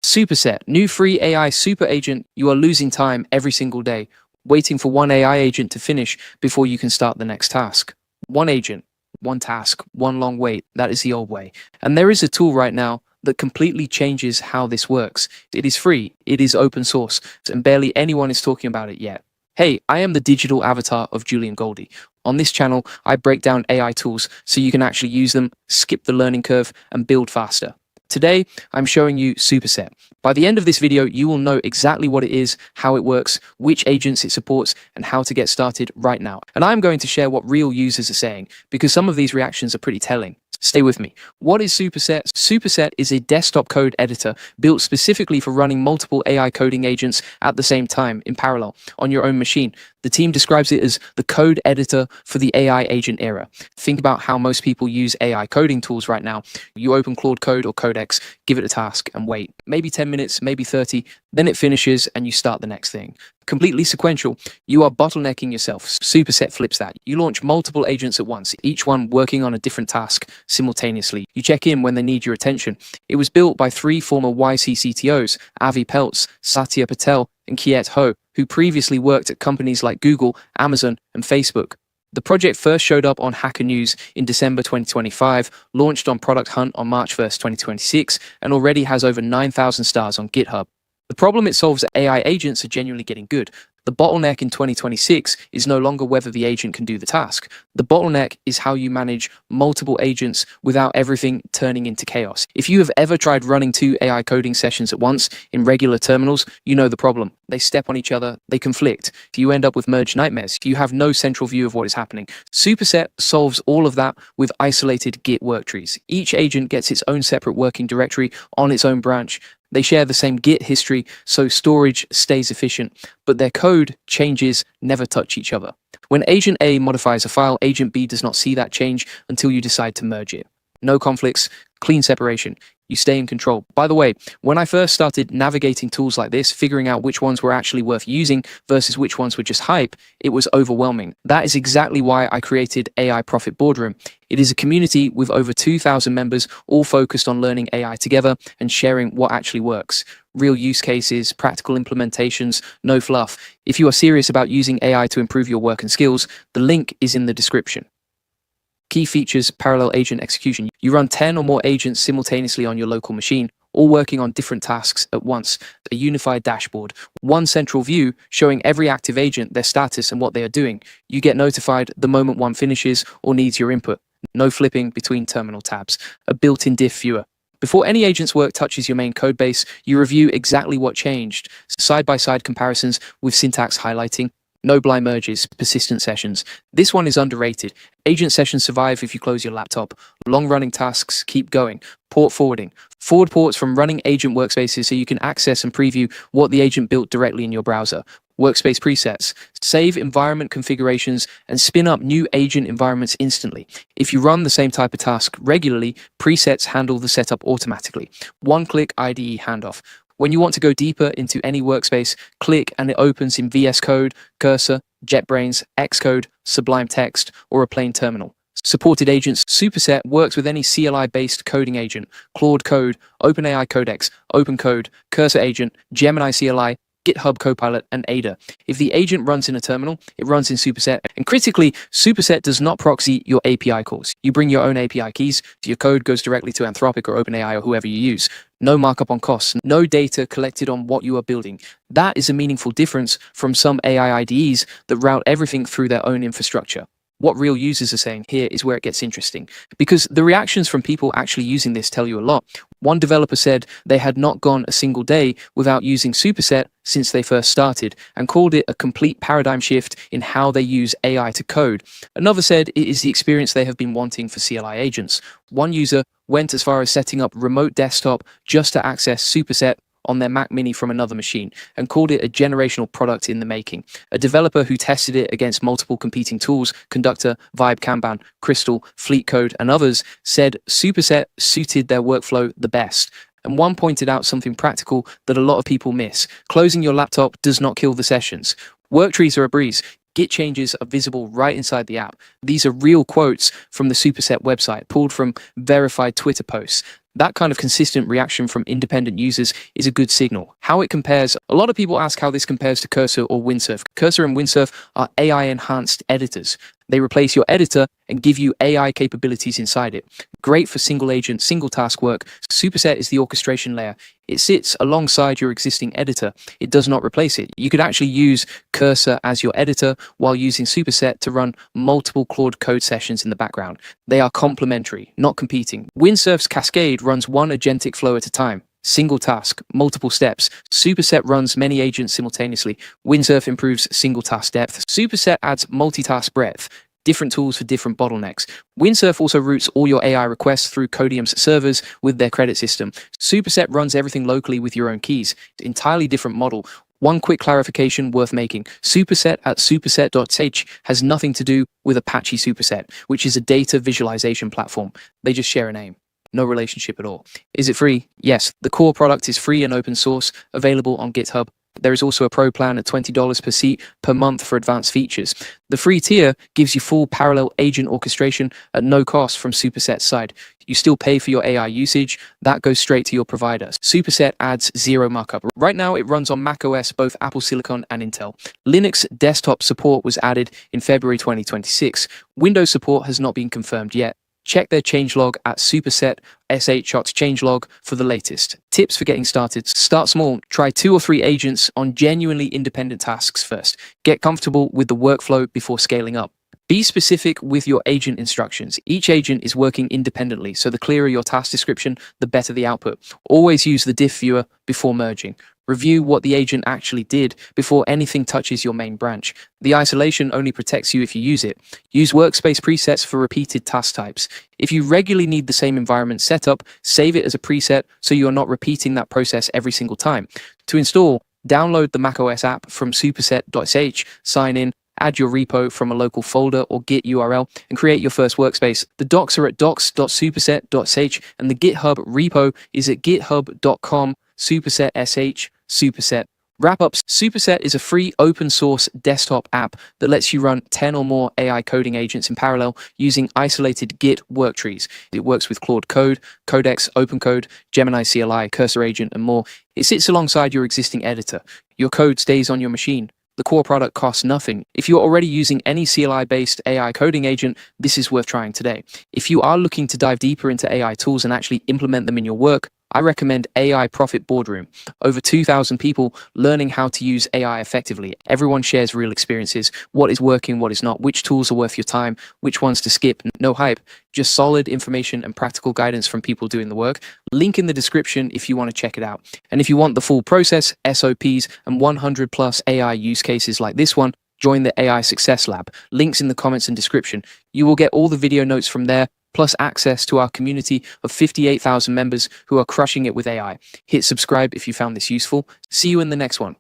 Superset, new free AI super agent. You are losing time every single day, waiting for one AI agent to finish before you can start the next task. One agent, one task, one long wait. That is the old way. And there is a tool right now that completely changes how this works. It is free, it is open source, and barely anyone is talking about it yet. Hey, I am the digital avatar of Julian Goldie. On this channel, I break down AI tools so you can actually use them, skip the learning curve, and build faster. Today, I'm showing you Superset. By the end of this video, you will know exactly what it is, how it works, which agents it supports, and how to get started right now. And I'm going to share what real users are saying, because some of these reactions are pretty telling. Stay with me. What is Superset? Superset is a desktop code editor built specifically for running multiple AI coding agents at the same time in parallel on your own machine. The team describes it as the code editor for the AI agent era. Think about how most people use AI coding tools right now. You open Claude Code or Codex, give it a task and wait. Maybe 10 minutes, maybe 30, then it finishes and you start the next thing. Completely sequential, you are bottlenecking yourself. Superset flips that. You launch multiple agents at once, each one working on a different task simultaneously. You check in when they need your attention. It was built by 3 former YC CTOs, Avi Peltz, Satya Patel, and Kiet Ho, who previously worked at companies like Google, Amazon, and Facebook. The project first showed up on Hacker News in December 2025, launched on Product Hunt on March 1st, 2026, and already has over 9,000 stars on GitHub. The problem it solves is AI agents are genuinely getting good. The bottleneck in 2026 is no longer whether the agent can do the task. The bottleneck is how you manage multiple agents without everything turning into chaos. If you have ever tried running 2 AI coding sessions at once in regular terminals, you know the problem. They step on each other, they conflict. You end up with merge nightmares. You have no central view of what is happening. Superset solves all of that with isolated Git worktrees. Each agent gets its own separate working directory on its own branch. They share the same Git history, so storage stays efficient, but their code changes never touch each other. When Agent A modifies a file, Agent B does not see that change until you decide to merge it. No conflicts, clean separation. You stay in control. By the way, when I first started navigating tools like this, figuring out which ones were actually worth using versus which ones were just hype, it was overwhelming. That is exactly why I created AI Profit Boardroom. It is a community with over 2,000 members, all focused on learning AI together and sharing what actually works. Real use cases, practical implementations, no fluff. If you are serious about using AI to improve your work and skills, the link is in the description. Key features: parallel agent execution. You run 10 or more agents simultaneously on your local machine, all working on different tasks at once. A unified dashboard. One central view showing every active agent, their status, and what they are doing. You get notified the moment one finishes or needs your input. No flipping between terminal tabs. A built-in Diff viewer. Before any agent's work touches your main codebase, you review exactly what changed. Side-by-side comparisons with syntax highlighting. No blind merges, persistent sessions. This one is underrated. Agent sessions survive if you close your laptop. Long-running tasks keep going. Port forwarding. Forward ports from running agent workspaces so you can access and preview what the agent built directly in your browser. Workspace presets. Save environment configurations and spin up new agent environments instantly. If you run the same type of task regularly, presets handle the setup automatically. One-click IDE handoff. When you want to go deeper into any workspace, click and it opens in VS Code, Cursor, JetBrains, Xcode, Sublime Text, or a plain terminal. Supported agents. Superset works with any CLI-based coding agent, Claude Code, OpenAI Codex, OpenCode, Cursor Agent, Gemini CLI, GitHub Copilot, and Ada. If the agent runs in a terminal, it runs in Superset. And critically, Superset does not proxy your API calls. You bring your own API keys, so your code goes directly to Anthropic or OpenAI or whoever you use. No markup on costs, no data collected on what you are building. That is a meaningful difference from some AI IDEs that route everything through their own infrastructure. What real users are saying here is where it gets interesting, because the reactions from people actually using this tell you a lot. One developer said they had not gone a single day without using Superset since they first started and called it a complete paradigm shift in how they use AI to code. Another said it is the experience they have been wanting for CLI agents. One user went as far as setting up remote desktop just to access Superset on their Mac Mini from another machine and called it a generational product in the making. A developer who tested it against multiple competing tools, Conductor, Vibe, Kanban, Crystal, Fleet Code, and others, said Superset suited their workflow the best. And one pointed out something practical that a lot of people miss. Closing your laptop does not kill the sessions. Worktrees are a breeze. Git changes are visible right inside the app. These are real quotes from the Superset website, pulled from verified Twitter posts. That kind of consistent reaction from independent users is a good signal. How it compares, a lot of people ask how this compares to Cursor or Windsurf. Cursor and Windsurf are AI-enhanced editors. They replace your editor and give you AI capabilities inside it. Great for single agent, single task work. Superset is the orchestration layer. It sits alongside your existing editor. It does not replace it. You could actually use Cursor as your editor while using Superset to run multiple Claude code sessions in the background. They are complementary, not competing. Windsurf's Cascade runs one agentic flow at a time. Single task, multiple steps. Superset runs many agents simultaneously. Windsurf improves single task depth. Superset adds multitask breadth. Different tools for different bottlenecks. Windsurf also routes all your AI requests through Codium's servers with their credit system. Superset runs everything locally with your own keys. Entirely different model. One quick clarification worth making. Superset at superset.sh has nothing to do with Apache Superset, which is a data visualization platform. They just share a name. No relationship at all. Is it free? Yes. The core product is free and open source, available on GitHub. There is also a pro plan at $20 per seat per month for advanced features. The free tier gives you full parallel agent orchestration at no cost from Superset's side. You still pay for your AI usage. That goes straight to your provider. Superset adds zero markup. Right now, it runs on macOS, both Apple Silicon and Intel. Linux desktop support was added in February 2026. Windows support has not been confirmed yet. Check their changelog at superset.sh/changelog for the latest. Tips for getting started. Start small. Try 2 or 3 agents on genuinely independent tasks first. Get comfortable with the workflow before scaling up. Be specific with your agent instructions. Each agent is working independently, so the clearer your task description, the better the output. Always use the Diff viewer before merging. Review what the agent actually did before anything touches your main branch. The isolation only protects you if you use it. Use workspace presets for repeated task types. If you regularly need the same environment setup, save it as a preset so you are not repeating that process every single time. To install, download the macOS app from superset.sh, sign in, add your repo from a local folder or Git URL, and create your first workspace. The docs are at docs.superset.sh, and the GitHub repo is at github.com/superset.sh. Superset. Wrap-ups. Superset is a free open-source desktop app that lets you run 10 or more AI coding agents in parallel using isolated Git worktrees. It works with Claude Code, Codex, OpenCode, Gemini CLI, Cursor Agent, and more. It sits alongside your existing editor. Your code stays on your machine. The core product costs nothing. If you're already using any CLI-based AI coding agent, this is worth trying today. If you are looking to dive deeper into AI tools and actually implement them in your work, I recommend AI Profit Boardroom. Over 2,000 people learning how to use AI effectively. Everyone shares real experiences, what is working, what is not, which tools are worth your time, which ones to skip. No hype, just solid information and practical guidance from people doing the work. Link in the description if you want to check it out. And if you want the full process, SOPs, and 100 plus AI use cases like this one, join the AI Success Lab. Links in the comments and description. You will get all the video notes from there, plus access to our community of 58,000 members who are crushing it with AI. Hit subscribe if you found this useful. See you in the next one.